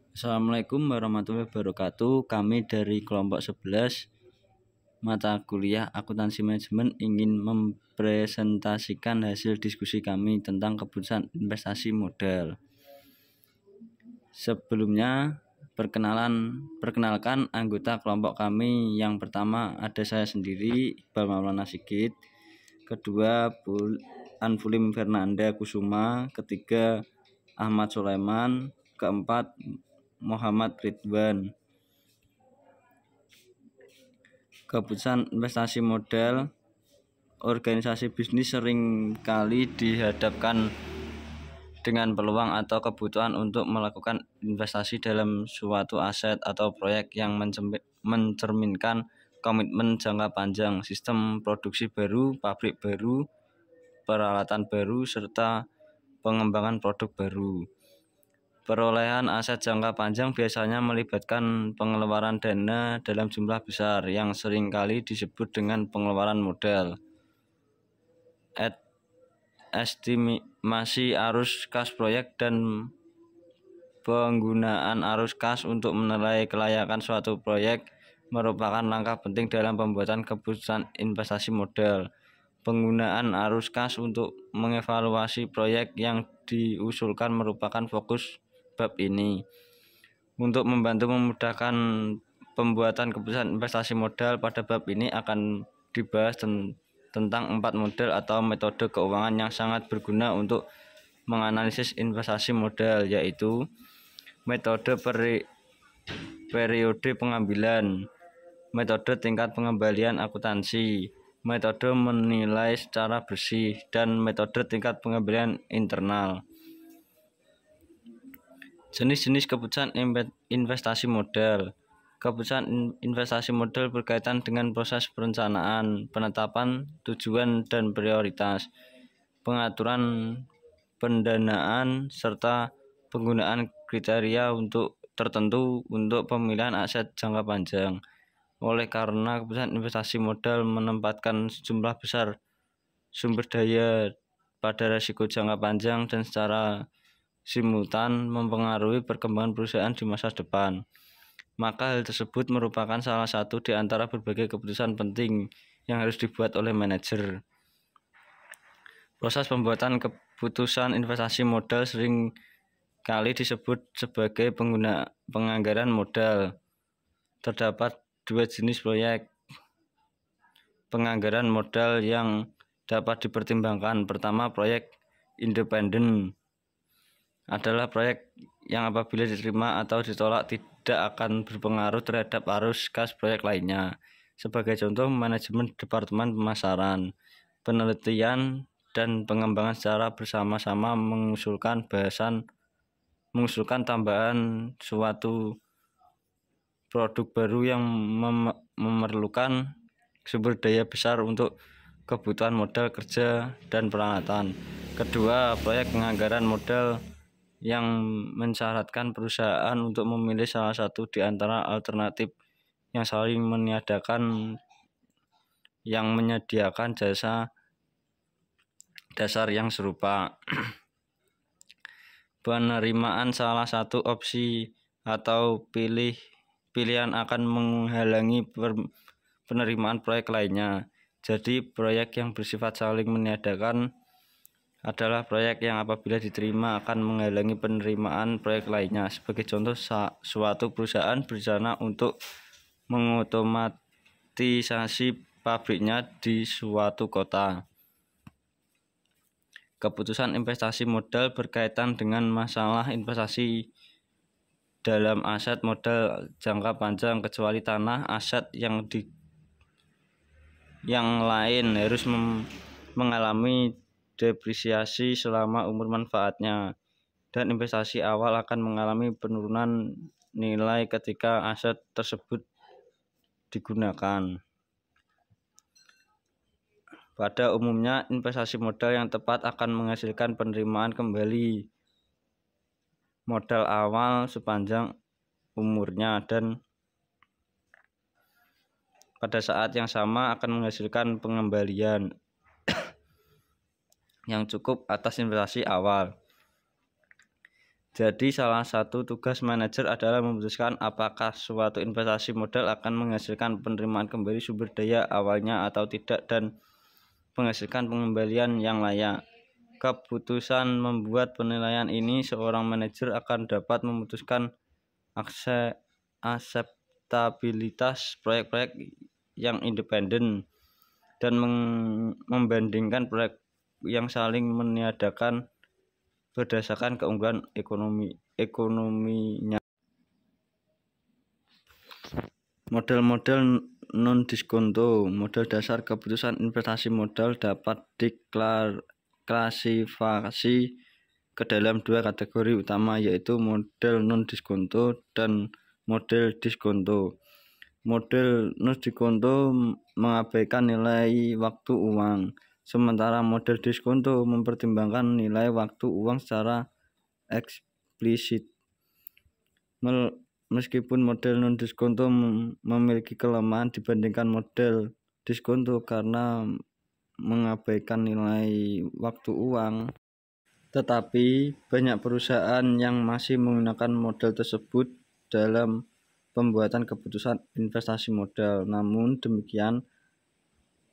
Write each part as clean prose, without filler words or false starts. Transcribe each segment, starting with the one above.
Assalamualaikum warahmatullahi wabarakatuh. Kami dari kelompok 11 mata kuliah akuntansi manajemen ingin mempresentasikan hasil diskusi kami tentang keputusan investasi modal. Sebelumnya perkenalkan anggota kelompok kami. Yang pertama ada saya sendiri, Iqbal Maulana Sigit. Kedua Anfulim Fernanda Kusuma. Ketiga Ahmad Sulaiman. Keempat Muhammad Ridwan. Keputusan investasi modal, organisasi bisnis sering kali dihadapkan dengan peluang atau kebutuhan untuk melakukan investasi dalam suatu aset atau proyek yang mencerminkan komitmen jangka panjang, sistem produksi baru, pabrik baru, peralatan baru, serta pengembangan produk baru. Perolehan aset jangka panjang biasanya melibatkan pengeluaran dana dalam jumlah besar yang seringkali disebut dengan pengeluaran modal. Estimasi arus kas proyek dan penggunaan arus kas untuk menilai kelayakan suatu proyek merupakan langkah penting dalam pembuatan keputusan investasi modal. Penggunaan arus kas untuk mengevaluasi proyek yang diusulkan merupakan fokus bab ini. Untuk membantu memudahkan pembuatan keputusan investasi modal, pada bab ini akan dibahas tentang 4 model atau metode keuangan yang sangat berguna untuk menganalisis investasi modal, yaitu metode periode pengambilan, metode tingkat pengembalian akuntansi, metode menilai secara bersih, dan metode tingkat pengembalian internal. Jenis-jenis keputusan investasi modal. Keputusan investasi modal berkaitan dengan proses perencanaan, penetapan tujuan dan prioritas, pengaturan pendanaan, serta penggunaan kriteria tertentu untuk pemilihan aset jangka panjang. Oleh karena keputusan investasi modal menempatkan sejumlah besar sumber daya pada risiko jangka panjang dan secara simultan mempengaruhi perkembangan perusahaan di masa depan, maka hal tersebut merupakan salah satu di antara berbagai keputusan penting yang harus dibuat oleh manajer. Proses pembuatan keputusan investasi modal sering kali disebut sebagai penganggaran modal. Terdapat 2 jenis proyek penganggaran modal yang dapat dipertimbangkan. Pertama, proyek independen adalah proyek yang apabila diterima atau ditolak tidak akan berpengaruh terhadap arus kas proyek lainnya. Sebagai contoh, manajemen departemen pemasaran, penelitian, dan pengembangan secara bersama-sama mengusulkan tambahan suatu produk baru yang memerlukan sumber daya besar untuk kebutuhan modal kerja dan peralatan. Kedua, proyek penganggaran modal yang mensyaratkan perusahaan untuk memilih salah satu di antara alternatif yang saling menyediakan jasa dasar yang serupa. Penerimaan salah satu opsi atau pilihan akan menghalangi penerimaan proyek lainnya. Jadi proyek yang bersifat saling meniadakan adalah proyek yang apabila diterima akan menghalangi penerimaan proyek lainnya. Sebagai contoh, suatu perusahaan berencana untuk mengotomatisasi pabriknya di suatu kota. Keputusan investasi modal berkaitan dengan masalah investasi dalam aset modal jangka panjang, kecuali tanah, aset yang lain harus mengalami depresiasi selama umur manfaatnya, dan investasi awal akan mengalami penurunan nilai ketika aset tersebut digunakan. Pada umumnya, investasi modal yang tepat akan menghasilkan penerimaan kembali modal awal sepanjang umurnya, dan pada saat yang sama akan menghasilkan pengembalian yang cukup atas investasi awal. Jadi salah satu tugas manajer adalah memutuskan apakah suatu investasi modal akan menghasilkan penerimaan kembali sumber daya awalnya atau tidak dan menghasilkan pengembalian yang layak. Keputusan membuat penilaian ini seorang manajer akan dapat memutuskan akseptabilitas proyek-proyek yang independen dan membandingkan proyek yang saling meniadakan berdasarkan keunggulan ekonominya. Model-model non-diskonto. Model dasar keputusan investasi modal dapat diklasifikasi ke dalam dua kategori utama, yaitu model non-diskonto dan model diskonto. Model non-diskonto mengabaikan nilai waktu uang, sementara model diskonto mempertimbangkan nilai waktu uang secara eksplisit. Meskipun model non-diskonto memiliki kelemahan dibandingkan model diskonto karena mengabaikan nilai waktu uang, tetapi banyak perusahaan yang masih menggunakan model tersebut dalam pembuatan keputusan investasi modal. Namun demikian,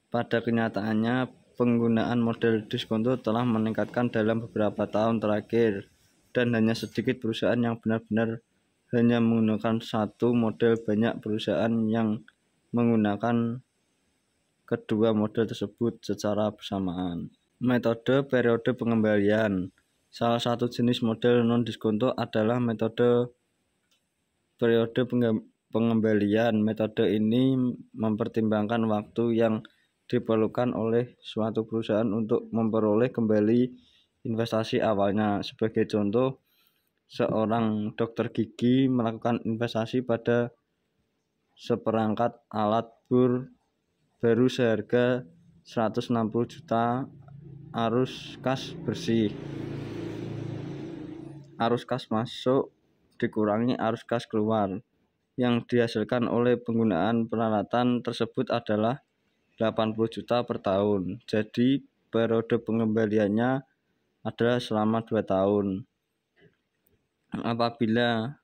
pada kenyataannya penggunaan model diskonto telah meningkatkan dalam beberapa tahun terakhir, dan hanya sedikit perusahaan yang benar-benar hanya menggunakan satu model. Banyak perusahaan yang menggunakan kedua model tersebut secara bersamaan. Metode periode pengembalian. Salah satu jenis model non-diskonto adalah metode periode pengembalian. Metode ini mempertimbangkan waktu yang diperlukan oleh suatu perusahaan untuk memperoleh kembali investasi awalnya. Sebagai contoh, seorang dokter gigi melakukan investasi pada seperangkat alat baru seharga 160 juta arus kas bersih. Arus kas masuk dikurangi arus kas keluar. Yang dihasilkan oleh penggunaan peralatan tersebut adalah 80 juta per tahun. Jadi periode pengembaliannya adalah selama 2 tahun. Apabila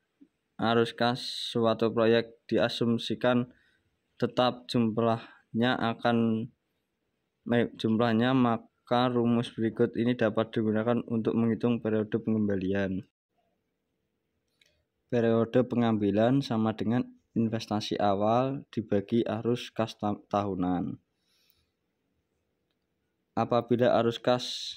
arus kas suatu proyek diasumsikan tetap jumlahnya, maka rumus berikut ini dapat digunakan untuk menghitung periode pengembalian. Periode pengambilan sama dengan investasi awal dibagi arus kas tahunan. Apabila arus kas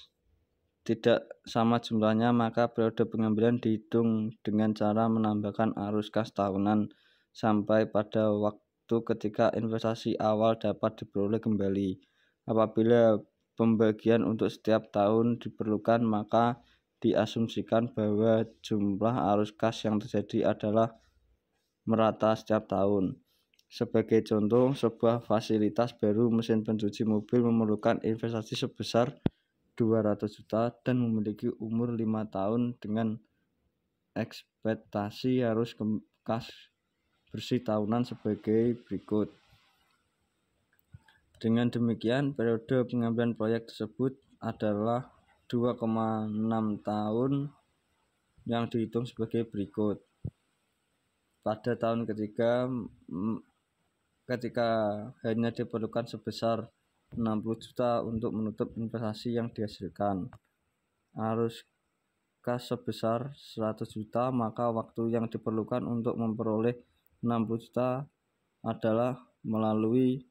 tidak sama jumlahnya, maka periode pengambilan dihitung dengan cara menambahkan arus kas tahunan sampai pada waktu ketika investasi awal dapat diperoleh kembali. Apabila pembagian untuk setiap tahun diperlukan, maka diasumsikan bahwa jumlah arus kas yang terjadi adalah merata setiap tahun. Sebagai contoh, sebuah fasilitas baru mesin pencuci mobil memerlukan investasi sebesar 200 juta dan memiliki umur 5 tahun dengan ekspektasi arus kas bersih tahunan sebagai berikut. Dengan demikian, periode pengambilan proyek tersebut adalah 2,6 tahun yang dihitung sebagai berikut. Pada tahun ketiga, ketika hanya diperlukan sebesar 60 juta untuk menutup investasi yang dihasilkan arus kas sebesar 100 juta, maka waktu yang diperlukan untuk memperoleh 60 juta adalah melalui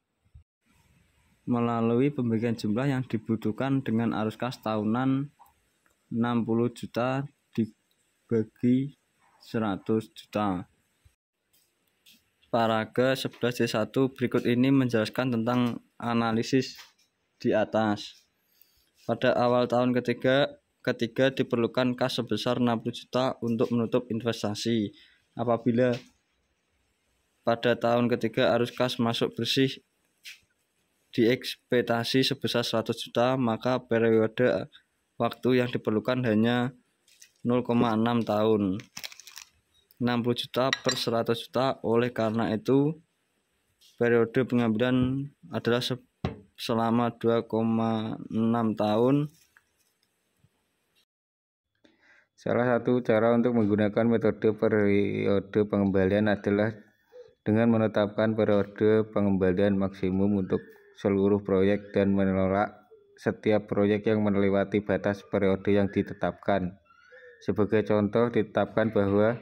pembagian jumlah yang dibutuhkan dengan arus kas tahunan 60 juta dibagi 100 juta. Paragraf 11C1 berikut ini menjelaskan tentang analisis di atas. Pada awal tahun ketiga diperlukan kas sebesar 60 juta untuk menutup investasi. Apabila pada tahun ketiga arus kas masuk bersih diekspektasi sebesar 100 juta, maka periode waktu yang diperlukan hanya 0,6 tahun. 60 juta per 100 juta. Oleh karena itu, periode pengambilan adalah selama 2,6 tahun. Salah satu cara untuk menggunakan metode periode pengembalian adalah dengan menetapkan periode pengembalian maksimum untuk seluruh proyek dan menolak setiap proyek yang melewati batas periode yang ditetapkan. Sebagai contoh, ditetapkan bahwa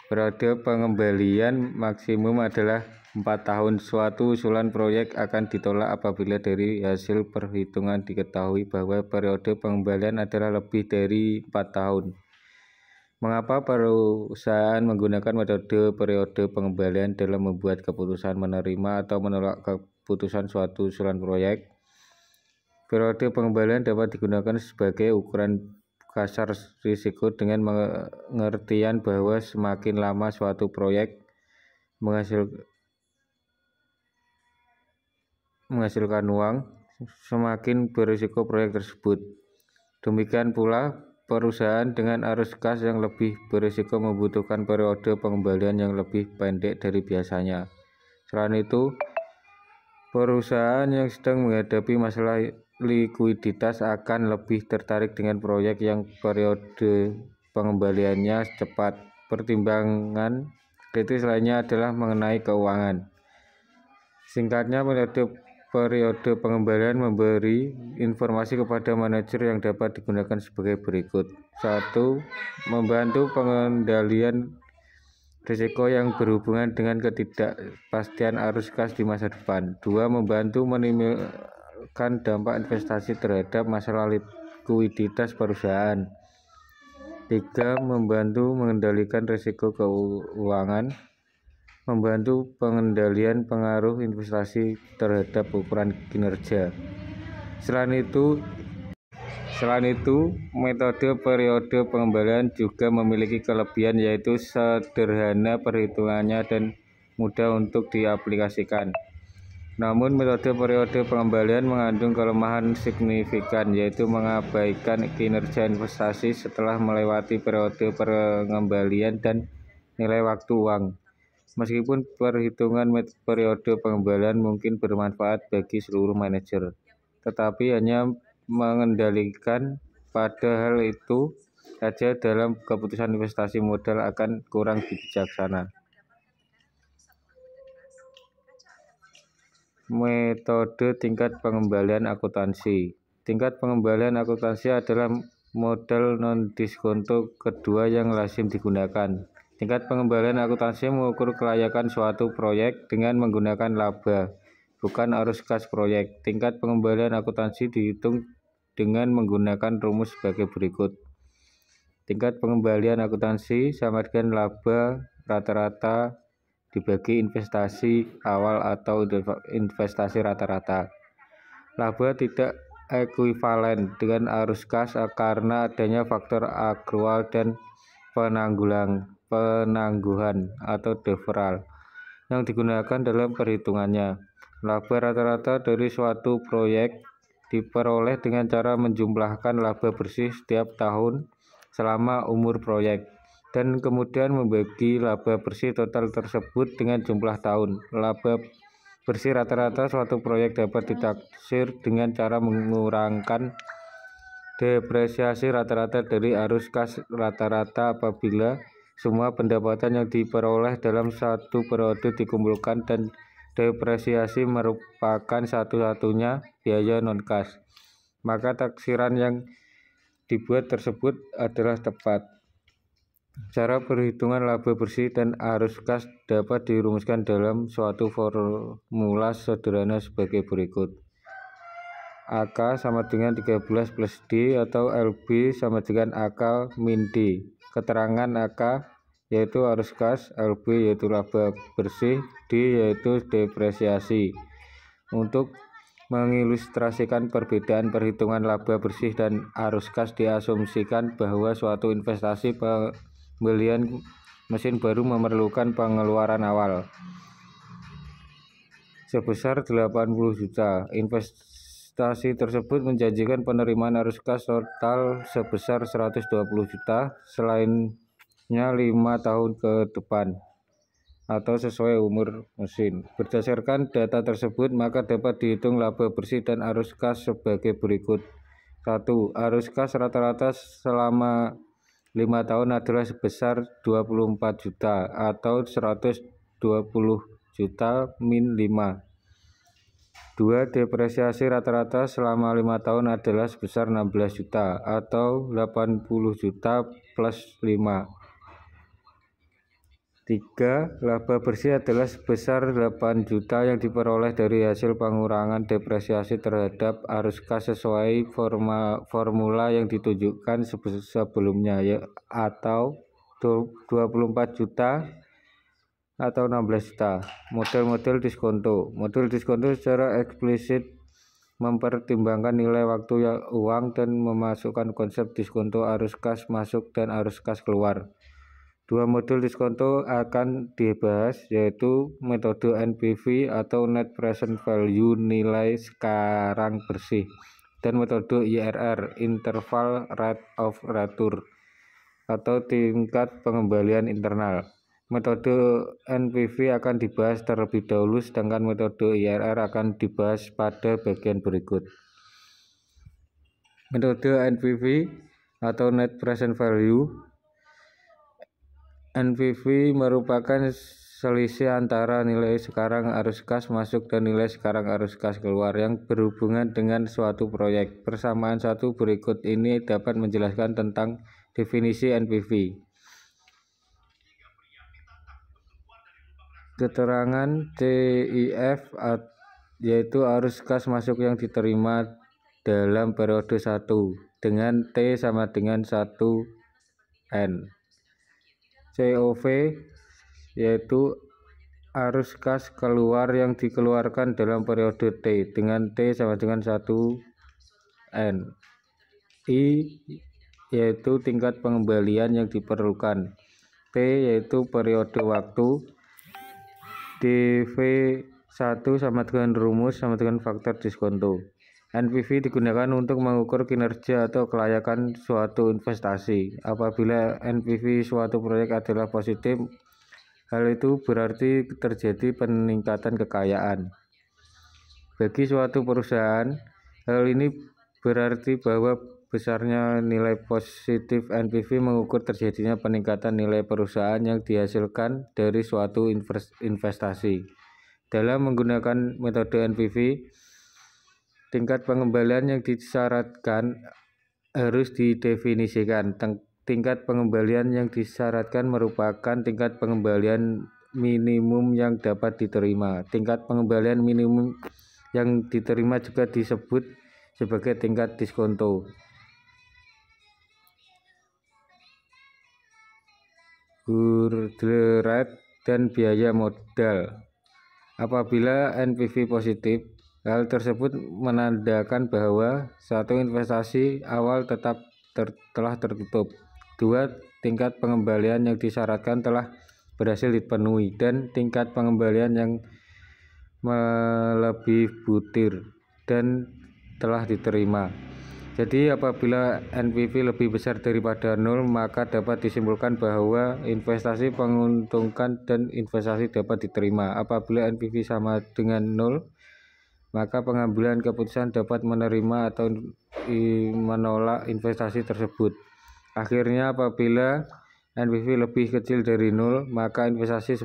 periode pengembalian maksimum adalah 4 tahun. Suatu usulan proyek akan ditolak apabila dari hasil perhitungan diketahui bahwa periode pengembalian adalah lebih dari 4 tahun. Mengapa perusahaan menggunakan metode periode pengembalian dalam membuat keputusan menerima atau menolak keputusan suatu usulan proyek? Periode pengembalian dapat digunakan sebagai ukuran kasar risiko dengan pengertian bahwa semakin lama suatu proyek menghasilkan uang, semakin berisiko proyek tersebut. Demikian pula, perusahaan dengan arus kas yang lebih berisiko membutuhkan periode pengembalian yang lebih pendek dari biasanya. Selain itu, perusahaan yang sedang menghadapi masalah likuiditas akan lebih tertarik dengan proyek yang periode pengembaliannya cepat. Pertimbangan kritis lainnya adalah mengenai keuangan. Singkatnya, metode periode pengembalian memberi informasi kepada manajer yang dapat digunakan sebagai berikut. 1. Membantu pengendalian risiko yang berhubungan dengan ketidakpastian arus kas di masa depan. 2. Membantu meminimalkan dampak investasi terhadap masalah likuiditas perusahaan. 3. Membantu mengendalikan risiko keuangan. Membantu pengendalian pengaruh investasi terhadap ukuran kinerja. Selain itu, metode periode pengembalian juga memiliki kelebihan, yaitu sederhana perhitungannya dan mudah untuk diaplikasikan. Namun, metode periode pengembalian mengandung kelemahan signifikan, yaitu mengabaikan kinerja investasi setelah melewati periode pengembalian dan nilai waktu uang. Meskipun perhitungan periode pengembalian mungkin bermanfaat bagi seluruh manajer, tetapi hanya mengendalikan pada hal itu saja dalam keputusan investasi modal akan kurang bijaksana. Metode tingkat pengembalian akuntansi. Tingkat pengembalian akuntansi adalah modal non-diskonto kedua yang lazim digunakan. Tingkat pengembalian akuntansi mengukur kelayakan suatu proyek dengan menggunakan laba, bukan arus kas proyek. Tingkat pengembalian akuntansi dihitung dengan menggunakan rumus sebagai berikut. Tingkat pengembalian akuntansi sama dengan laba rata-rata dibagi investasi awal atau investasi rata-rata. Laba tidak ekuivalen dengan arus kas karena adanya faktor akrual dan penangguhan atau deferral yang digunakan dalam perhitungannya. Laba rata-rata dari suatu proyek diperoleh dengan cara menjumlahkan laba bersih setiap tahun selama umur proyek dan kemudian membagi laba bersih total tersebut dengan jumlah tahun. Laba bersih rata-rata suatu proyek dapat ditaksir dengan cara mengurangkan depresiasi rata-rata dari arus kas rata-rata apabila semua pendapatan yang diperoleh dalam satu periode dikumpulkan dan depresiasi merupakan satu-satunya biaya non-kas, maka taksiran yang dibuat tersebut adalah tepat. Cara perhitungan laba bersih dan arus kas dapat dirumuskan dalam suatu formula sederhana sebagai berikut. AK sama dengan 13 plus D atau LB sama dengan AK min D. Keterangan AK yaitu arus kas, LB yaitu laba bersih, D yaitu depresiasi. Untuk mengilustrasikan perbedaan perhitungan laba bersih dan arus kas, diasumsikan bahwa suatu investasi pembelian mesin baru memerlukan pengeluaran awal sebesar 80 juta. Investasi tersebut menjanjikan penerimaan arus kas total sebesar 120 juta selainnya 5 tahun ke depan atau sesuai umur mesin. Berdasarkan data tersebut, maka dapat dihitung laba bersih dan arus kas sebagai berikut. 1. Arus kas rata-rata selama 5 tahun adalah sebesar 24 juta atau 120 juta min 5. 2. Depresiasi rata-rata selama 5 tahun adalah sebesar 16 juta atau 80 juta plus 5. 3. Laba bersih adalah sebesar 8 juta yang diperoleh dari hasil pengurangan depresiasi terhadap arus kas sesuai formula yang ditunjukkan sebelumnya, atau 24 juta atau 16 juta. Model diskonto. Model diskonto secara eksplisit mempertimbangkan nilai waktu uang dan memasukkan konsep diskonto arus kas masuk dan arus kas keluar. 2 model diskonto akan dibahas, yaitu metode NPV atau Net Present Value nilai sekarang bersih, dan metode IRR Interval Rate of Return atau tingkat pengembalian internal. Metode NPV akan dibahas terlebih dahulu, sedangkan metode IRR akan dibahas pada bagian berikut. Metode NPV atau Net Present Value. NPV merupakan selisih antara nilai sekarang arus kas masuk dan nilai sekarang arus kas keluar yang berhubungan dengan suatu proyek. Persamaan satu berikut ini dapat menjelaskan tentang definisi NPV. Keterangan CIF yaitu arus kas masuk yang diterima dalam periode 1 dengan T sama dengan 1N. COV yaitu arus kas keluar yang dikeluarkan dalam periode T dengan T sama dengan 1N. I yaitu tingkat pengembalian yang diperlukan. P yaitu periode waktu. DV1 sama dengan rumus sama dengan faktor diskonto. NPV digunakan untuk mengukur kinerja atau kelayakan suatu investasi. Apabila NPV suatu proyek adalah positif, hal itu berarti terjadi peningkatan kekayaan. Bagi suatu perusahaan, hal ini berarti bahwa besarnya nilai positif NPV mengukur terjadinya peningkatan nilai perusahaan yang dihasilkan dari suatu investasi. Dalam menggunakan metode NPV, tingkat pengembalian yang disyaratkan harus didefinisikan. Tingkat pengembalian yang disyaratkan merupakan tingkat pengembalian minimum yang dapat diterima. Tingkat pengembalian minimum yang diterima juga disebut sebagai tingkat diskonto. Hurdle rate dan biaya modal. Apabila NPV positif, hal tersebut menandakan bahwa satu investasi awal telah tertutup. 2. Tingkat pengembalian yang disyaratkan telah berhasil dipenuhi, dan tingkat pengembalian yang melebihi butir dan telah diterima. Jadi apabila NPV lebih besar daripada 0, maka dapat disimpulkan bahwa investasi menguntungkan dan investasi dapat diterima. Apabila NPV sama dengan 0, maka pengambilan keputusan dapat menerima atau menolak investasi tersebut. Akhirnya apabila NPV lebih kecil dari 0, maka investasi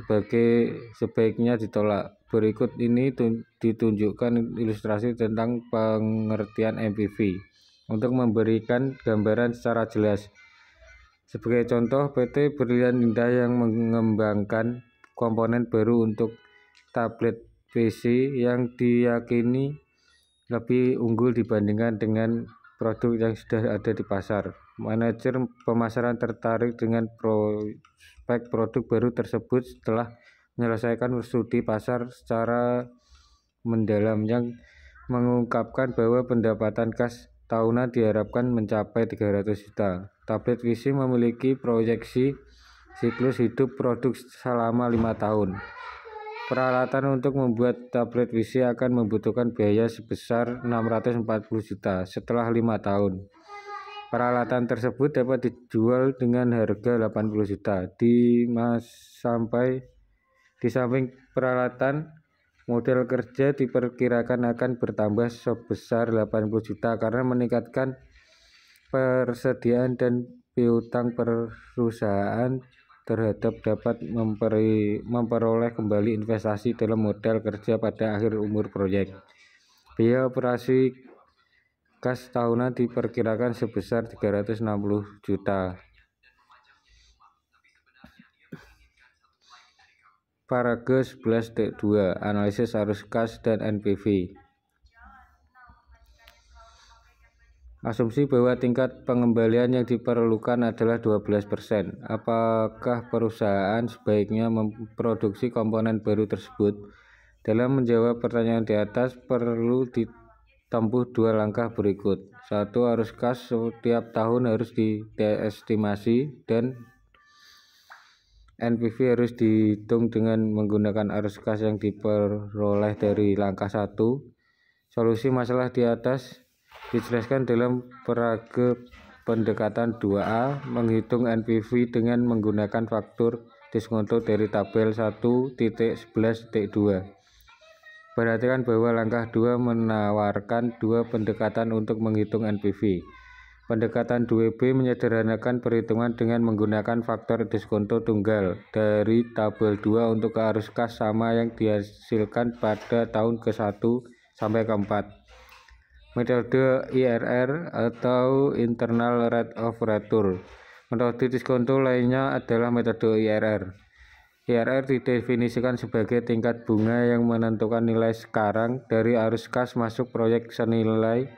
sebaiknya ditolak. Berikut ini ditunjukkan ilustrasi tentang pengertian NPV untuk memberikan gambaran secara jelas. Sebagai contoh, PT Brilian Indah yang mengembangkan komponen baru untuk tablet PC yang diyakini lebih unggul dibandingkan dengan produk yang sudah ada di pasar. Manajer pemasaran tertarik dengan prospek produk baru tersebut setelah menyelesaikan studi pasar secara mendalam yang mengungkapkan bahwa pendapatan kas tahunan diharapkan mencapai 300 juta. Tablet PC memiliki proyeksi siklus hidup produk selama 5 tahun. Peralatan untuk membuat tablet PC akan membutuhkan biaya sebesar 640 juta setelah 5 tahun. Peralatan tersebut dapat dijual dengan harga 80 juta. Di samping peralatan, modal kerja diperkirakan akan bertambah sebesar 80 juta karena meningkatkan persediaan dan piutang perusahaan terhadap dapat memperoleh kembali investasi dalam modal kerja pada akhir umur proyek. Biaya operasi kas tahunan diperkirakan sebesar 360 juta. Paragraf 11.2 Analisis arus kas dan NPV. Asumsi bahwa tingkat pengembalian yang diperlukan adalah 12%. Apakah perusahaan sebaiknya memproduksi komponen baru tersebut? Dalam menjawab pertanyaan di atas perlu ditempuh dua langkah berikut. 1. Arus kas setiap tahun harus diestimasi dan NPV harus dihitung dengan menggunakan arus kas yang diperoleh dari langkah 1. Solusi masalah di atas dijelaskan dalam paragraf pendekatan 2A, menghitung NPV dengan menggunakan faktur diskonto dari tabel 1.11.2. Perhatikan bahwa langkah 2 menawarkan dua pendekatan untuk menghitung NPV. Pendekatan 2B menyederhanakan perhitungan dengan menggunakan faktor diskonto tunggal dari tabel 2 untuk arus kas sama yang dihasilkan pada tahun ke-1 sampai ke-4. Metode IRR atau Internal Rate of Return. Metode diskonto lainnya adalah metode IRR. IRR didefinisikan sebagai tingkat bunga yang menentukan nilai sekarang dari arus kas masuk proyek senilai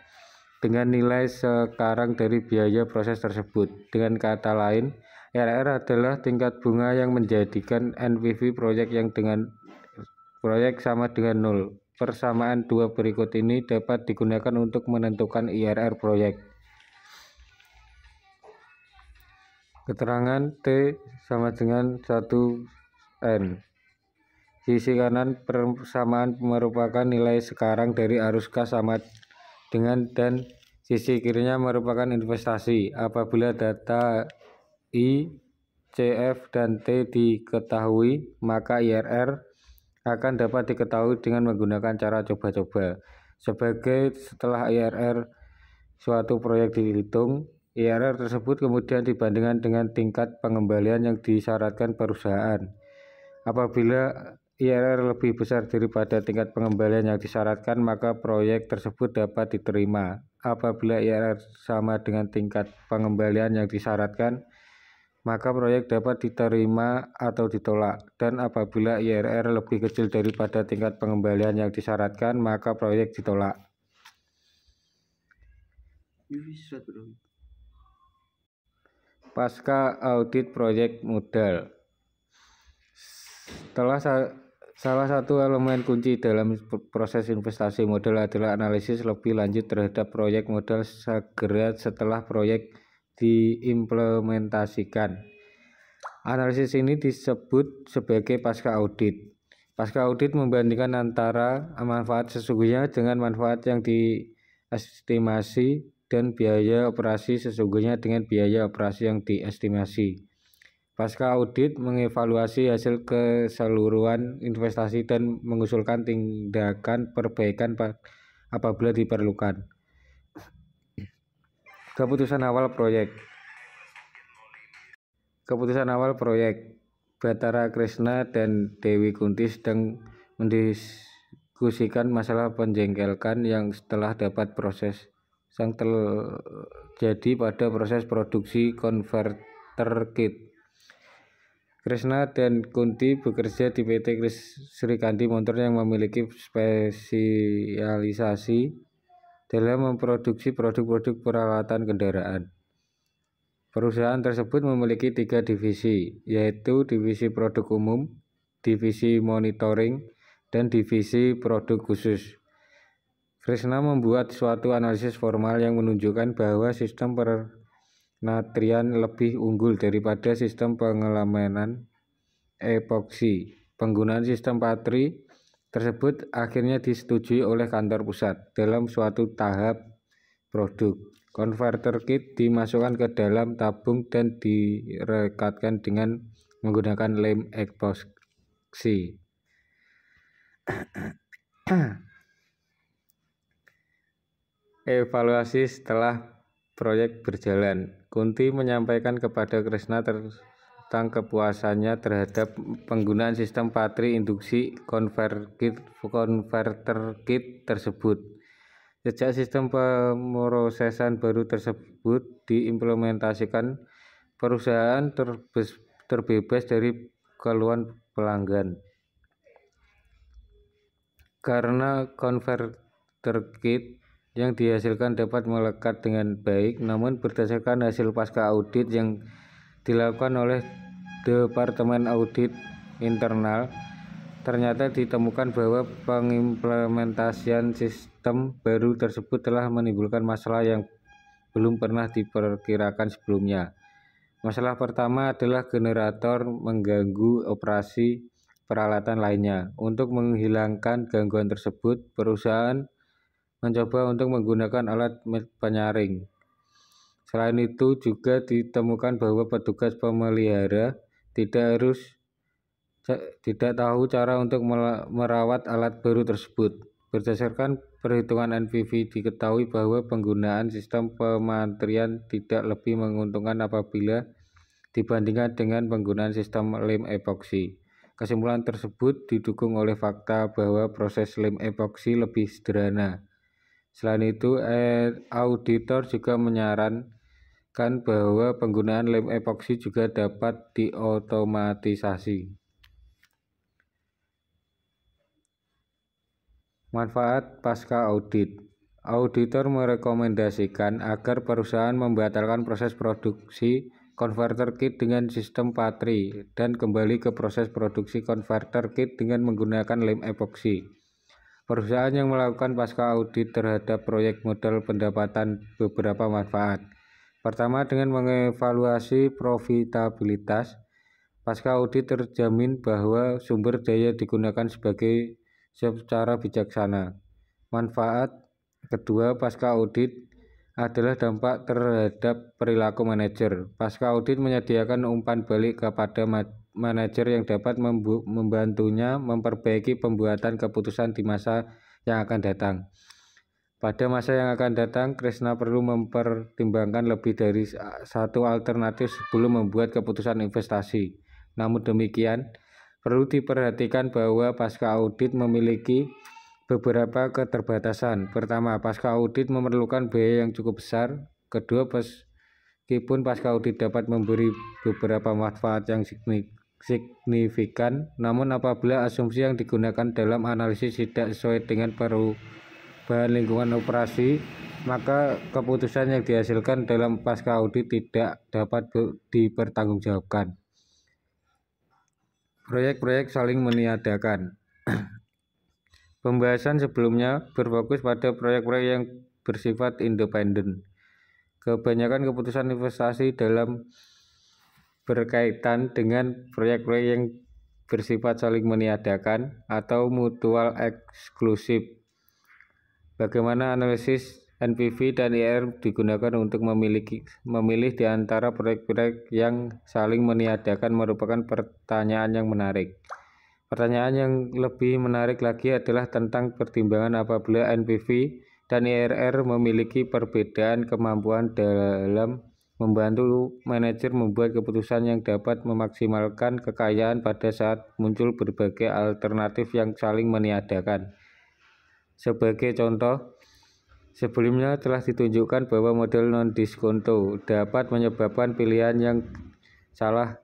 dengan nilai sekarang dari biaya proses tersebut. Dengan kata lain, IRR adalah tingkat bunga yang menjadikan NPV proyek yang dengan proyek sama dengan 0. Persamaan dua berikut ini dapat digunakan untuk menentukan IRR proyek. Keterangan T sama dengan 1N. Sisi kanan persamaan merupakan nilai sekarang dari arus kas sama dengan dan sisi kirinya merupakan investasi. Apabila data I, CF, dan T diketahui, maka IRR akan dapat diketahui dengan menggunakan cara coba-coba. Setelah IRR suatu proyek dihitung, IRR tersebut kemudian dibandingkan dengan tingkat pengembalian yang disyaratkan perusahaan. Apabila IRR lebih besar daripada tingkat pengembalian yang disyaratkan, maka proyek tersebut dapat diterima. Apabila IRR sama dengan tingkat pengembalian yang disyaratkan, maka proyek dapat diterima atau ditolak. Dan apabila IRR lebih kecil daripada tingkat pengembalian yang disyaratkan, maka proyek ditolak. Pasca audit proyek modal. Salah satu elemen kunci dalam proses investasi modal adalah analisis lebih lanjut terhadap proyek modal segera setelah proyek diimplementasikan. Analisis ini disebut sebagai pasca audit. Pasca audit membandingkan antara manfaat sesungguhnya dengan manfaat yang diestimasi dan biaya operasi sesungguhnya dengan biaya operasi yang diestimasi. Pasca audit mengevaluasi hasil keseluruhan investasi dan mengusulkan tindakan perbaikan apabila diperlukan. Keputusan awal proyek. Bathara Krishna dan Dewi Kunti sedang mendiskusikan masalah penjengkelkan yang terjadi pada proses produksi konverter kit. Krishna dan Kunti bekerja di PT Srikanti Motor yang memiliki spesialisasi dalam memproduksi produk-produk peralatan kendaraan. Perusahaan tersebut memiliki 3 divisi, yaitu divisi produk umum, divisi monitoring, dan divisi produk khusus. Krishna membuat suatu analisis formal yang menunjukkan bahwa sistem penatrian lebih unggul daripada sistem pengelamanan epoksi. Penggunaan sistem patri tersebut akhirnya disetujui oleh kantor pusat. Dalam suatu tahap produk, konverter kit dimasukkan ke dalam tabung dan direkatkan dengan menggunakan lem epoksi. Evaluasi setelah proyek berjalan. Kunti menyampaikan kepada Kresna tentang kepuasannya terhadap penggunaan sistem Patri induksi converter kit tersebut. Sejak sistem pemrosesan baru tersebut diimplementasikan, perusahaan terbebas dari keluhan pelanggan. Karena converter kit yang dihasilkan dapat melekat dengan baik, namun berdasarkan hasil pasca audit yang dilakukan oleh Departemen Audit Internal, ternyata ditemukan bahwa pengimplementasian sistem baru tersebut telah menimbulkan masalah yang belum pernah diperkirakan sebelumnya. Masalah pertama adalah generator mengganggu operasi peralatan lainnya. Untuk menghilangkan gangguan tersebut, perusahaan mencoba untuk menggunakan alat penyaring. Selain itu juga ditemukan bahwa petugas pemelihara tidak tahu cara untuk merawat alat baru tersebut. Berdasarkan perhitungan NPV, diketahui bahwa penggunaan sistem pemantrian tidak lebih menguntungkan apabila dibandingkan dengan penggunaan sistem lem epoksi. Kesimpulan tersebut didukung oleh fakta bahwa proses lem epoksi lebih sederhana. Selain itu, auditor juga menyarankan bahwa penggunaan lem epoksi juga dapat diotomatisasi. Manfaat pasca audit. Auditor merekomendasikan agar perusahaan membatalkan proses produksi converter kit dengan sistem Patri dan kembali ke proses produksi converter kit dengan menggunakan lem epoksi. Perusahaan yang melakukan pasca audit terhadap proyek modal pendapatan beberapa manfaat. Pertama, dengan mengevaluasi profitabilitas. Pasca audit terjamin bahwa sumber daya digunakan secara bijaksana. Manfaat kedua pasca audit adalah dampak terhadap perilaku manajer. Pasca audit menyediakan umpan balik kepada manajer yang dapat membantunya memperbaiki pembuatan keputusan di masa yang akan datang. Pada masa yang akan datang, Kresna perlu mempertimbangkan lebih dari satu alternatif sebelum membuat keputusan investasi. Namun demikian, perlu diperhatikan bahwa pasca audit memiliki beberapa keterbatasan. Pertama, pasca audit memerlukan biaya yang cukup besar. Kedua, meskipun pasca audit dapat memberi beberapa manfaat yang signifikan, namun apabila asumsi yang digunakan dalam analisis tidak sesuai dengan perubahan lingkungan operasi, maka keputusan yang dihasilkan dalam pasca audit tidak dapat dipertanggungjawabkan. Proyek-proyek saling meniadakan. Pembahasan sebelumnya berfokus pada proyek-proyek yang bersifat independen. Kebanyakan keputusan investasi dalam berkaitan dengan proyek-proyek yang bersifat saling meniadakan atau mutual eksklusif. Bagaimana analisis NPV dan IRR digunakan untuk memilih di antara proyek-proyek yang saling meniadakan merupakan pertanyaan yang menarik. Pertanyaan yang lebih menarik lagi adalah tentang pertimbangan apabila NPV dan IRR memiliki perbedaan kemampuan dalam membantu manajer membuat keputusan yang dapat memaksimalkan kekayaan pada saat muncul berbagai alternatif yang saling meniadakan. Sebagai contoh, sebelumnya telah ditunjukkan bahwa model non-diskonto dapat menyebabkan pilihan yang salah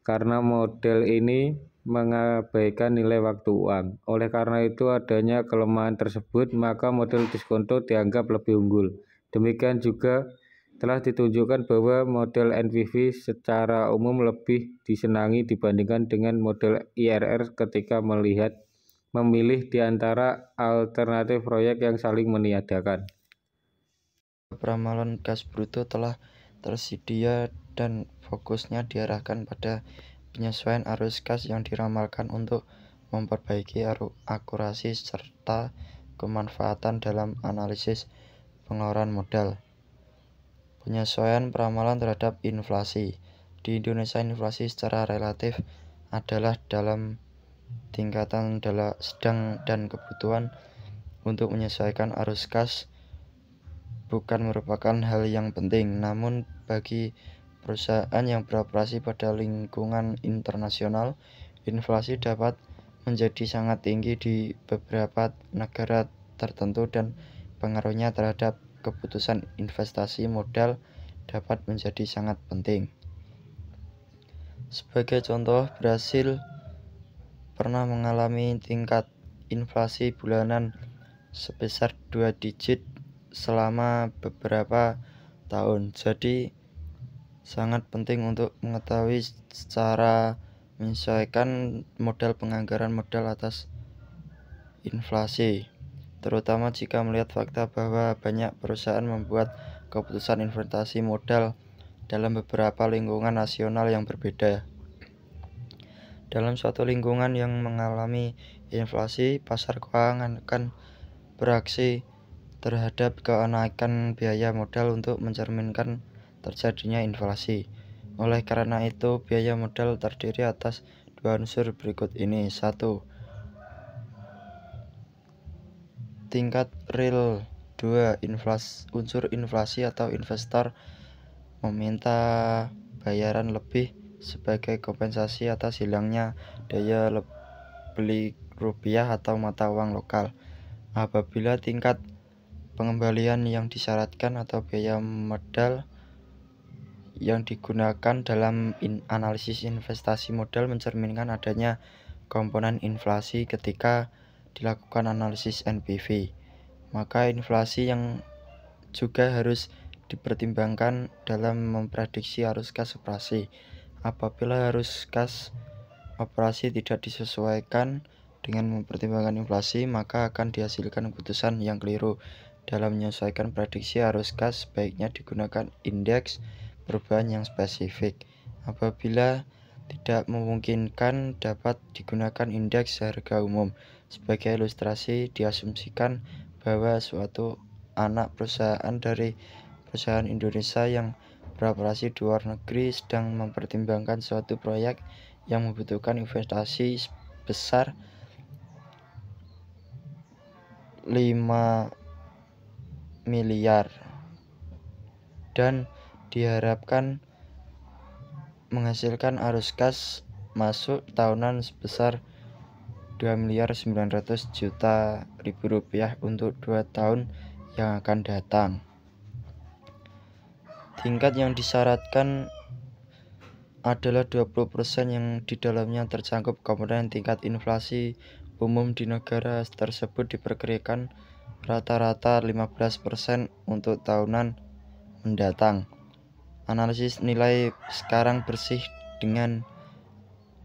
karena model ini mengabaikan nilai waktu uang. Oleh karena itu, adanya kelemahan tersebut, maka model diskonto dianggap lebih unggul. Demikian juga telah ditunjukkan bahwa model NPV secara umum lebih disenangi dibandingkan dengan model IRR ketika memilih di antara alternatif proyek yang saling meniadakan. Ramalan gas bruto telah tersedia dan fokusnya diarahkan pada penyesuaian arus gas yang diramalkan untuk memperbaiki akurasi serta kemanfaatan dalam analisis pengeluaran modal. Penyesuaian peramalan terhadap inflasi. Di Indonesia, inflasi secara relatif adalah dalam tingkatan sedang dan kebutuhan untuk menyesuaikan arus gas bukan merupakan hal yang penting, namun bagi perusahaan yang beroperasi pada lingkungan internasional, inflasi dapat menjadi sangat tinggi di beberapa negara tertentu dan pengaruhnya terhadap keputusan investasi modal dapat menjadi sangat penting. Sebagai contoh, Brasil pernah mengalami tingkat inflasi bulanan sebesar 2 digit selama beberapa tahun. Jadi sangat penting untuk mengetahui cara menyesuaikan modal penganggaran modal atas inflasi, terutama jika melihat fakta bahwa banyak perusahaan membuat keputusan investasi modal dalam beberapa lingkungan nasional yang berbeda. Dalam suatu lingkungan yang mengalami inflasi, pasar keuangan akan bereaksi terhadap kenaikan biaya modal untuk mencerminkan terjadinya inflasi. Oleh karena itu, biaya modal terdiri atas dua unsur berikut ini. 1. Tingkat real. 2. Unsur inflasi atau investor meminta bayaran lebih sebagai kompensasi atas hilangnya daya beli rupiah atau mata uang lokal. Apabila tingkat pengembalian yang disyaratkan atau biaya modal yang digunakan dalam analisis investasi modal mencerminkan adanya komponen inflasi ketika dilakukan analisis NPV, maka inflasi yang juga harus dipertimbangkan dalam memprediksi arus kas operasi. Apabila arus kas operasi tidak disesuaikan dengan mempertimbangkan inflasi, maka akan dihasilkan keputusan yang keliru. Dalam menyesuaikan prediksi arus kas, sebaiknya digunakan indeks perubahan yang spesifik. Apabila tidak memungkinkan, dapat digunakan indeks harga umum. Sebagai ilustrasi, diasumsikan bahwa suatu anak perusahaan dari perusahaan Indonesia yang beroperasi di luar negeri sedang mempertimbangkan suatu proyek yang membutuhkan investasi sebesar 5 miliar dan diharapkan menghasilkan arus kas masuk tahunan sebesar 2.900.000.000 rupiah untuk 2 tahun yang akan datang. Tingkat yang disyaratkan adalah 20% yang di dalamnya tercakup komponen tingkat inflasi umum di negara tersebut diperkirakan rata-rata 15% untuk tahunan mendatang. Analisis nilai sekarang bersih dengan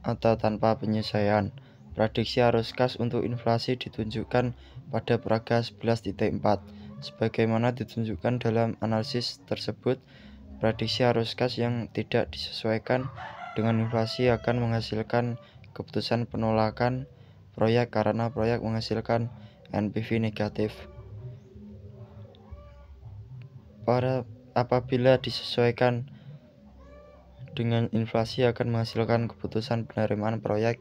atau tanpa penyesuaian. Prediksi arus kas untuk inflasi ditunjukkan pada paragraf 11.4. Sebagaimana ditunjukkan dalam analisis tersebut, prediksi arus kas yang tidak disesuaikan dengan inflasi akan menghasilkan keputusan penolakan proyek karena proyek menghasilkan NPV negatif. Apabila disesuaikan dengan inflasi akan menghasilkan keputusan penerimaan proyek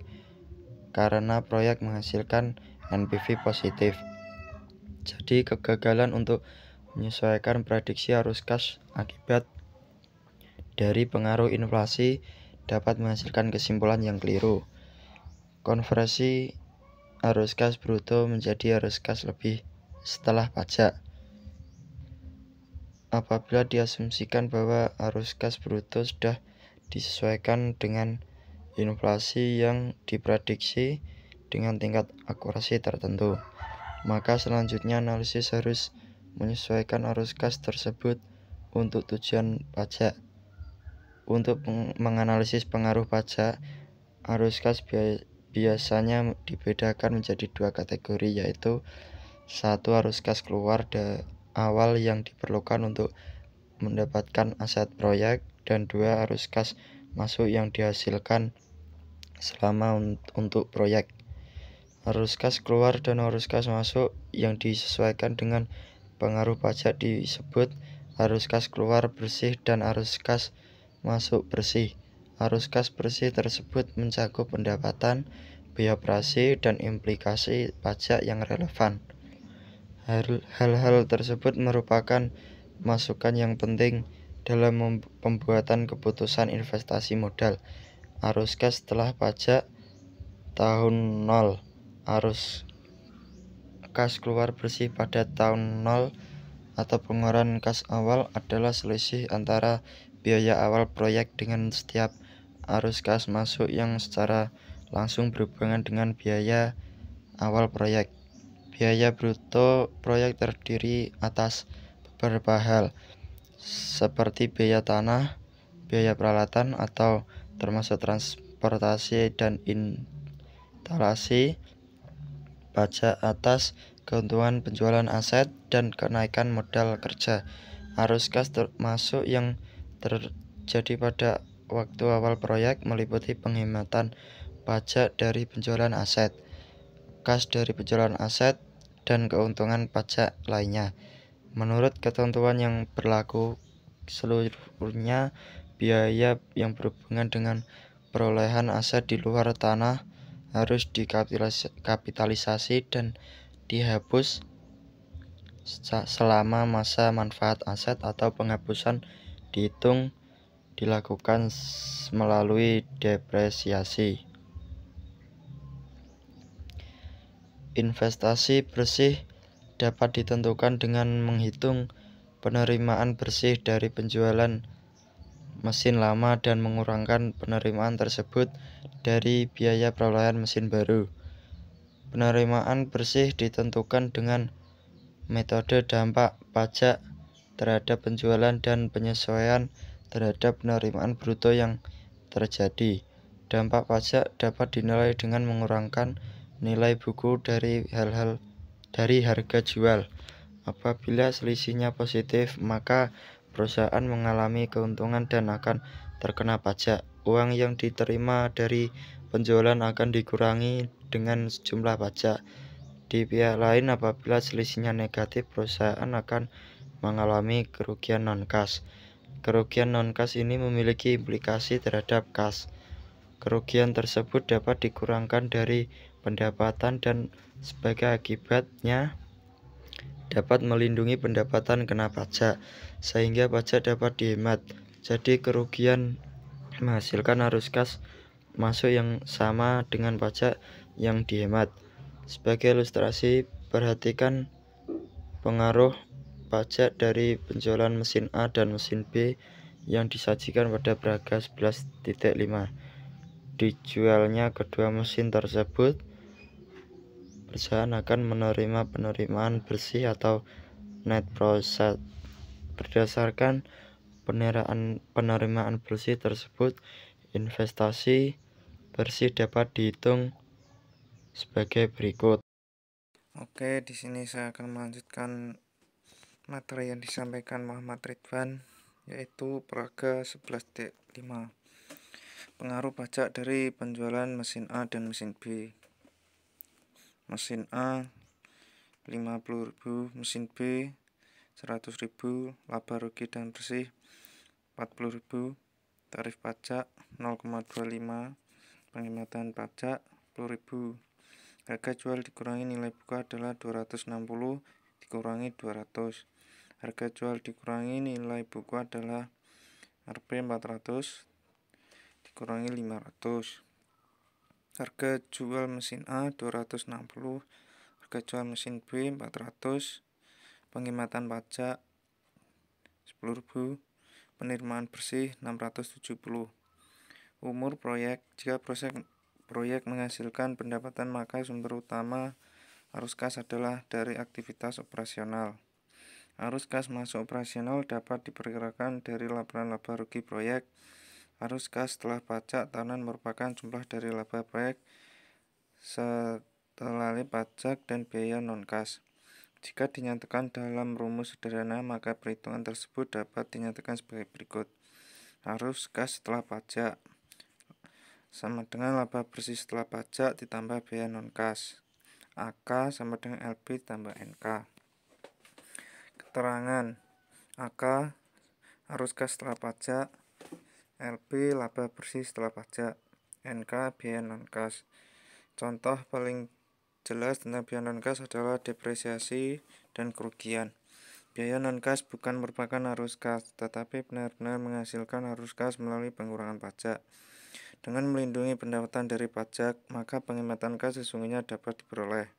karena proyek menghasilkan NPV positif. Jadi kegagalan untuk menyesuaikan prediksi arus kas akibat dari pengaruh inflasi dapat menghasilkan kesimpulan yang keliru. Konversi arus kas bruto menjadi arus kas lebih setelah pajak. Apabila diasumsikan bahwa arus kas bruto sudah disesuaikan dengan inflasi yang diprediksi dengan tingkat akurasi tertentu, maka selanjutnya analisis harus menyesuaikan arus kas tersebut untuk tujuan pajak. Untuk menganalisis pengaruh pajak, arus kas biasanya dibedakan menjadi dua kategori, yaitu 1. Arus kas keluar awal yang diperlukan untuk mendapatkan aset proyek, dan 2. Arus kas masuk yang dihasilkan selama untuk proyek. Arus kas keluar dan arus kas masuk yang disesuaikan dengan pengaruh pajak disebut arus kas keluar bersih dan arus kas masuk bersih. Arus kas bersih tersebut mencakup pendapatan, biaya operasi, dan implikasi pajak yang relevan. Hal-hal tersebut merupakan masukan yang penting dalam pembuatan keputusan investasi modal. Arus kas setelah pajak tahun 0. Arus kas keluar bersih pada tahun 0 atau pengeluaran kas awal adalah selisih antara biaya awal proyek dengan setiap arus kas masuk yang secara langsung berhubungan dengan biaya awal proyek. Biaya bruto proyek terdiri atas beberapa hal, seperti biaya tanah, biaya peralatan atau termasuk transportasi dan instalasi, pajak atas keuntungan penjualan aset, dan kenaikan modal kerja. Arus kas termasuk yang terjadi pada waktu awal proyek meliputi penghematan pajak dari penjualan aset, kas dari penjualan aset, dan keuntungan pajak lainnya. Menurut ketentuan yang berlaku, seluruhnya biaya yang berhubungan dengan perolehan aset di luar tanah harus dikapitalisasi dan dihapus selama masa manfaat aset atau penghapusan dilakukan melalui depresiasi. Investasi bersih dapat ditentukan dengan menghitung penerimaan bersih dari penjualan mesin lama dan mengurangkan penerimaan tersebut dari biaya perolehan mesin baru. Penerimaan bersih ditentukan dengan metode dampak pajak terhadap penjualan dan penyesuaian terhadap penerimaan bruto yang terjadi. Dampak pajak dapat dinilai dengan mengurangkan nilai buku dari harga jual. Apabila selisihnya positif, maka perusahaan mengalami keuntungan dan akan terkena pajak. Uang yang diterima dari penjualan akan dikurangi dengan sejumlah pajak. Di pihak lain, apabila selisihnya negatif, perusahaan akan mengalami kerugian non-kas. Kerugian non-kas ini memiliki implikasi terhadap kas. Kerugian tersebut dapat dikurangkan dari pendapatan dan sebagai akibatnya dapat melindungi pendapatan kena pajak, sehingga pajak dapat dihemat. Jadi kerugian menghasilkan arus kas masuk yang sama dengan pajak yang dihemat. Sebagai ilustrasi, perhatikan pengaruh pajak dari penjualan mesin A dan mesin B yang disajikan pada braga 11.5. Dijualnya kedua mesin tersebut, perusahaan akan menerima penerimaan bersih atau net profit. Berdasarkan penerimaan bersih tersebut, investasi bersih dapat dihitung sebagai berikut. Oke, di sini saya akan melanjutkan materi yang disampaikan Muhammad Ridwan, yaitu Praga 11.5. Pengaruh pajak dari penjualan mesin A dan mesin B. Mesin A 50.000, mesin B 100.000, laba rugi dan bersih 40.000, tarif pajak 0,25, penghematan pajak 10.000. Harga jual dikurangi nilai buku adalah 260 dikurangi 200. Harga jual dikurangi nilai buku adalah Rp 400 dikurangi 500. Harga jual mesin A 260, harga jual mesin B 400, penghematan pajak 10.000, penerimaan bersih 670. Umur proyek. Jika proyek menghasilkan pendapatan, maka sumber utama arus kas adalah dari aktivitas operasional. Arus kas masuk operasional dapat diperkirakan dari laporan laba rugi proyek. Arus kas setelah pajak tahunan merupakan jumlah dari laba proyek setelah pajak dan biaya non-kas. Jika dinyatakan dalam rumus sederhana, maka perhitungan tersebut dapat dinyatakan sebagai berikut. Arus kas setelah pajak sama dengan laba bersih setelah pajak ditambah biaya non-kas. AK sama dengan LB tambah NK. Keterangan. AK arus kas setelah pajak, LB laba bersih setelah pajak, NK biaya non-kas. Contoh paling jelas tentang biaya non-kas adalah depresiasi dan kerugian. Biaya non-kas bukan merupakan arus kas, tetapi benar-benar menghasilkan arus kas melalui pengurangan pajak. Dengan melindungi pendapatan dari pajak, maka penghematan kas sesungguhnya dapat diperoleh.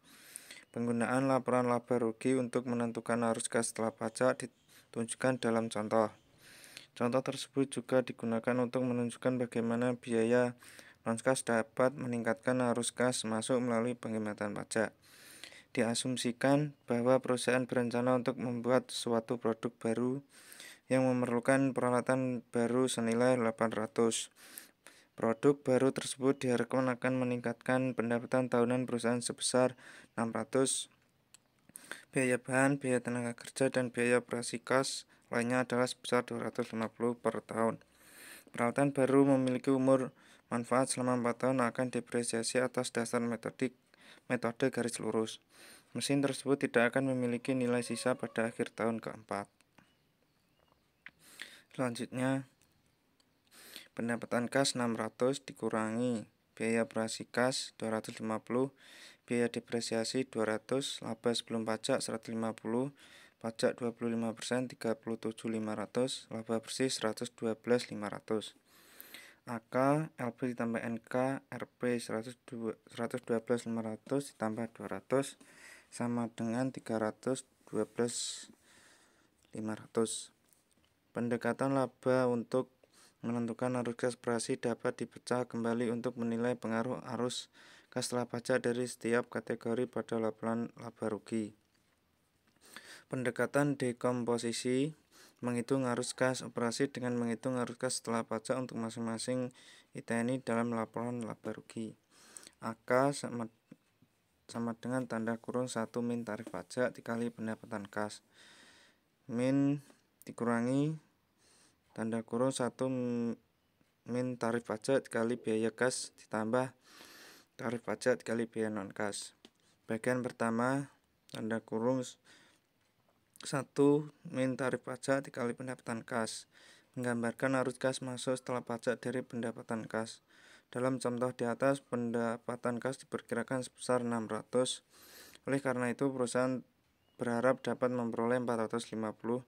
Penggunaan laporan laba rugi untuk menentukan arus kas setelah pajak ditunjukkan dalam contoh. Contoh tersebut juga digunakan untuk menunjukkan bagaimana biaya non-kas dapat meningkatkan arus kas masuk melalui penghematan pajak. Diasumsikan bahwa perusahaan berencana untuk membuat suatu produk baru yang memerlukan peralatan baru senilai 800. Produk baru tersebut diharapkan akan meningkatkan pendapatan tahunan perusahaan sebesar 600. Biaya bahan, biaya tenaga kerja, dan biaya operasi kas lainnya adalah sebesar 250 per tahun. Peralatan baru memiliki umur manfaat selama 4 tahun akan depresiasi atas dasar metode garis lurus. Mesin tersebut tidak akan memiliki nilai sisa pada akhir tahun keempat. Selanjutnya, pendapatan kas 600 dikurangi biaya operasi kas 250, biaya depresiasi 200, laba sebelum pajak 150, pajak 25%, 37.500, laba bersih 112.500. AK, LB ditambah NK, RP 112.500 ditambah 200 sama dengan 312.500. Pendekatan laba untuk menentukan arus kas operasi dapat dipecah kembali untuk menilai pengaruh arus kas setelah pajak dari setiap kategori pada laporan laba rugi. Pendekatan dekomposisi menghitung arus kas operasi dengan menghitung arus kas setelah pajak untuk masing-masing ITNI dalam laporan laba rugi. AK sama dengan tanda kurung 1 min tarif pajak dikali pendapatan kas. Min dikurangi tanda kurung 1 min tarif pajak dikali biaya kas ditambah tarif pajak dikali biaya non kas. Bagian pertama tanda kurung 1 min tarif pajak dikali pendapatan kas menggambarkan arus kas masuk setelah pajak dari pendapatan kas. Dalam contoh di atas, pendapatan kas diperkirakan sebesar 600. Oleh karena itu, perusahaan berharap dapat memperoleh 450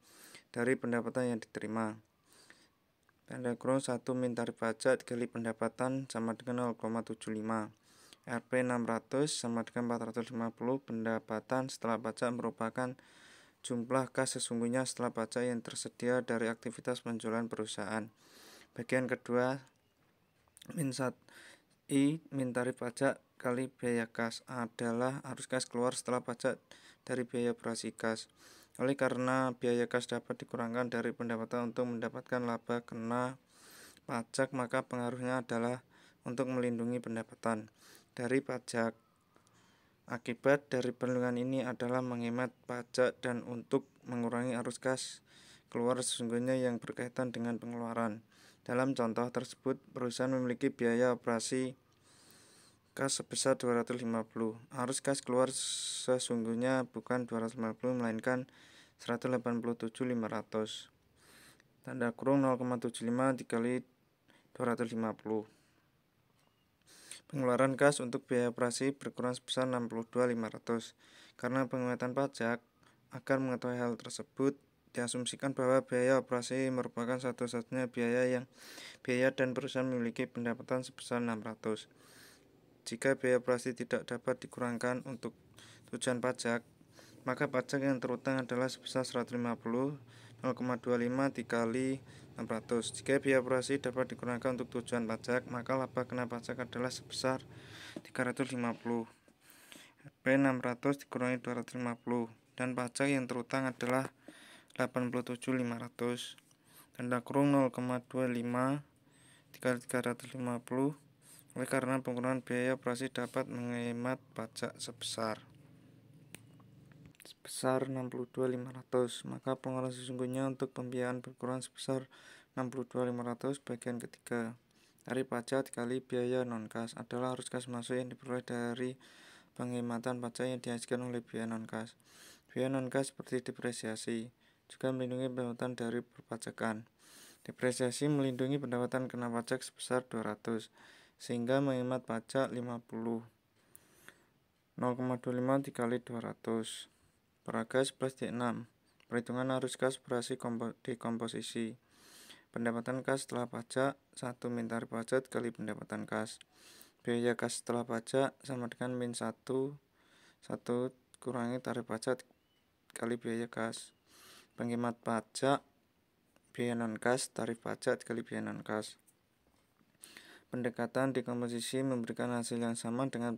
dari pendapatan yang diterima. Tanda kurung 1 min tarif pajak dikali pendapatan sama dengan 0,75. RP 600 sama dengan 450. Pendapatan setelah pajak merupakan jumlah kas sesungguhnya setelah pajak yang tersedia dari aktivitas penjualan perusahaan. Bagian kedua, min tarif pajak kali biaya kas adalah arus kas keluar setelah pajak dari biaya operasi kas. Oleh karena biaya kas dapat dikurangkan dari pendapatan untuk mendapatkan laba kena pajak, maka pengaruhnya adalah untuk melindungi pendapatan dari pajak. Akibat dari perlindungan ini adalah menghemat pajak dan untuk mengurangi arus kas keluar sesungguhnya yang berkaitan dengan pengeluaran. Dalam contoh tersebut, perusahaan memiliki biaya operasi kas sebesar 250. Arus kas keluar sesungguhnya bukan 250 melainkan 187.500. Tanda kurung 0,75 dikali 250. Pengeluaran kas untuk biaya operasi berkurang sebesar 62.500. Karena penghematan pajak, agar mengetahui hal tersebut, diasumsikan bahwa biaya operasi merupakan satu-satunya biaya dan perusahaan memiliki pendapatan sebesar 600. Jika biaya operasi tidak dapat dikurangkan untuk tujuan pajak, maka pajak yang terutang adalah sebesar 150, 0,25 dikali 600. Jika biaya operasi dapat digunakan untuk tujuan pajak, maka laba kena pajak adalah sebesar 350. RP 600 dikurangi 250 dan pajak yang terutang adalah 87.500. Tanda kurung 0,25 dikali 350. Oleh karena pengurangan biaya operasi dapat menghemat pajak sebesar 62.500, maka pengeluaran sesungguhnya untuk pembiayaan berkurang sebesar 62.500. Bagian ketiga, tarif pajak dikali biaya non-kas adalah arus kas masuk yang diperoleh dari penghematan pajak yang dihasilkan oleh biaya non-kas. Biaya non-kas seperti depresiasi juga melindungi pendapatan dari perpajakan. Depresiasi melindungi pendapatan kena pajak sebesar 200 sehingga menghemat pajak 50. 0,25 dikali 200 Paragraf 11.6. Perhitungan arus kas operasi dekomposisi. Pendapatan kas setelah pajak 1 min tarif pajak kali pendapatan kas. Biaya kas setelah pajak sama dengan min 1 kurangi tarif pajak kali biaya kas. Penghemat pajak biaya non kas tarif pajak kali biaya non kas. Pendekatan dekomposisi memberikan hasil yang sama dengan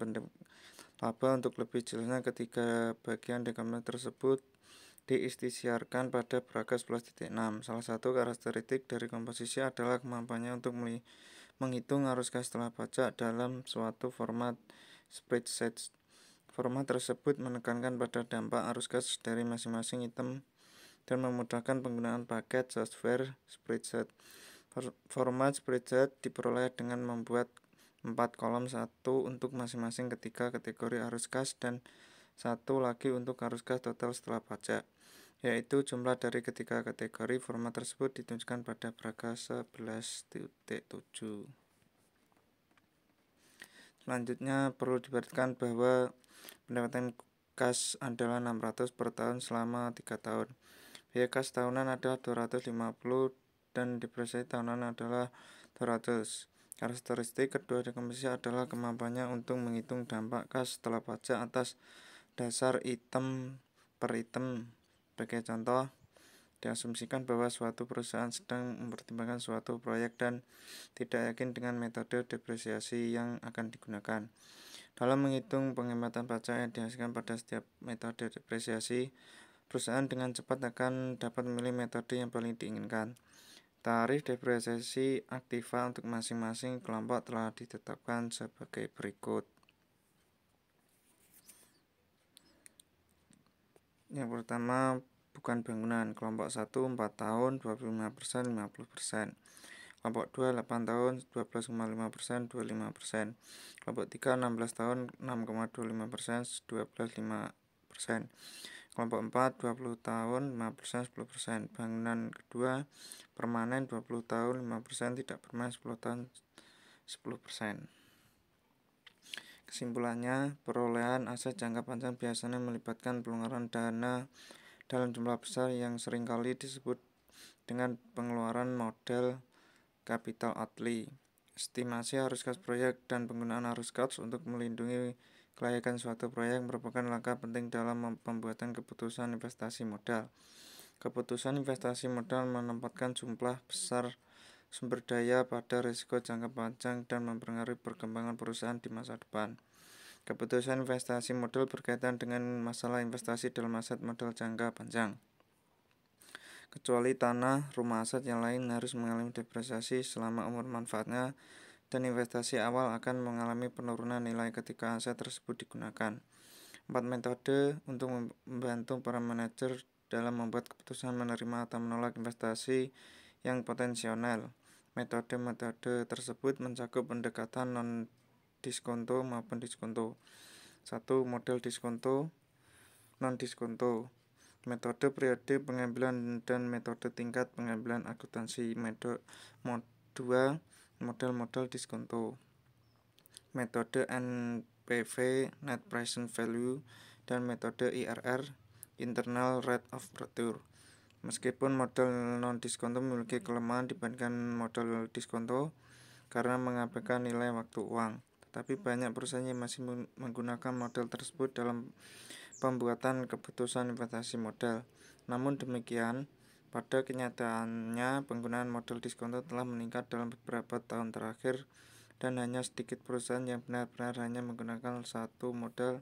laba. Untuk lebih jelasnya, ketiga bagian dekomposisi tersebut diistisyarkan pada paragraf 11.6. Salah satu karakteristik dari komposisi adalah kemampuannya untuk menghitung arus kas setelah pajak dalam suatu format spreadsheet. Format tersebut menekankan pada dampak arus kas dari masing-masing item dan memudahkan penggunaan paket software spreadsheet. Format spreadsheet diperoleh dengan membuat 4 kolom, 1 untuk masing-masing ketiga kategori arus kas dan 1 lagi untuk arus kas total setelah pajak, yaitu jumlah dari ketiga kategori. Format tersebut ditunjukkan pada paragraf 11.7. Selanjutnya perlu diperhatikan bahwa pendapatan kas adalah 600 per tahun selama 3 tahun. Biaya kas tahunan adalah 250 dan depresiasi tahunan adalah 200. Karakteristik kedua dekomposisi adalah kemampuannya untuk menghitung dampak kas setelah pajak atas dasar item per item. Sebagai contoh, diasumsikan bahwa suatu perusahaan sedang mempertimbangkan suatu proyek dan tidak yakin dengan metode depresiasi yang akan digunakan. Dalam menghitung penghematan pajak yang dihasilkan pada setiap metode depresiasi, perusahaan dengan cepat akan dapat memilih metode yang paling diinginkan. Tarif depresiasi aktiva untuk masing-masing kelompok telah ditetapkan sebagai berikut. Yang pertama, bukan bangunan. Kelompok 1 4 tahun 25%, 50%. Kelompok 2 8 tahun 12,5%, 25%. Kelompok 3 16 tahun 6,25%, 12,5%. Kelompok 4 20 tahun 5%, 10%. Bangunan kedua permanen 20 tahun 5%, tidak permanen 10 tahun 10%. Kesimpulannya, perolehan aset jangka panjang biasanya melibatkan pengeluaran dana dalam jumlah besar yang seringkali disebut dengan pengeluaran modal capital outlay. Estimasi arus kas proyek dan penggunaan arus kas untuk melindungi kelayakan suatu proyek merupakan langkah penting dalam pembuatan keputusan investasi modal. Keputusan investasi modal menempatkan jumlah besar sumber daya pada risiko jangka panjang dan mempengaruhi perkembangan perusahaan di masa depan. Keputusan investasi modal berkaitan dengan masalah investasi dalam aset modal jangka panjang. Kecuali tanah, rumah aset yang lain harus mengalami depresiasi selama umur manfaatnya, dan investasi awal akan mengalami penurunan nilai ketika aset tersebut digunakan. 4 metode untuk membantu para manajer dalam membuat keputusan menerima atau menolak investasi yang potensial. Metode-metode tersebut mencakup pendekatan non-diskonto maupun diskonto. 1. Model diskonto, non-diskonto. Metode periode pengambilan dan metode tingkat pengambilan akuntansi. 2. Model diskonto. Metode NPV Net Present Value dan metode IRR Internal Rate of Return. Meskipun model non-diskonto memiliki kelemahan dibandingkan model diskonto karena mengabaikan nilai waktu uang, tetapi banyak perusahaan yang masih menggunakan model tersebut dalam pembuatan keputusan investasi modal. Namun demikian, pada kenyataannya penggunaan model diskonto telah meningkat dalam beberapa tahun terakhir dan hanya sedikit perusahaan yang benar-benar hanya menggunakan satu model.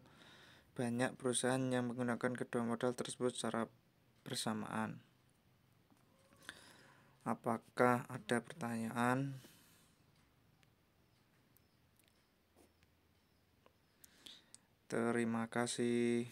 Banyak perusahaan yang menggunakan kedua model tersebut secara bersamaan. Apakah ada pertanyaan? Terima kasih.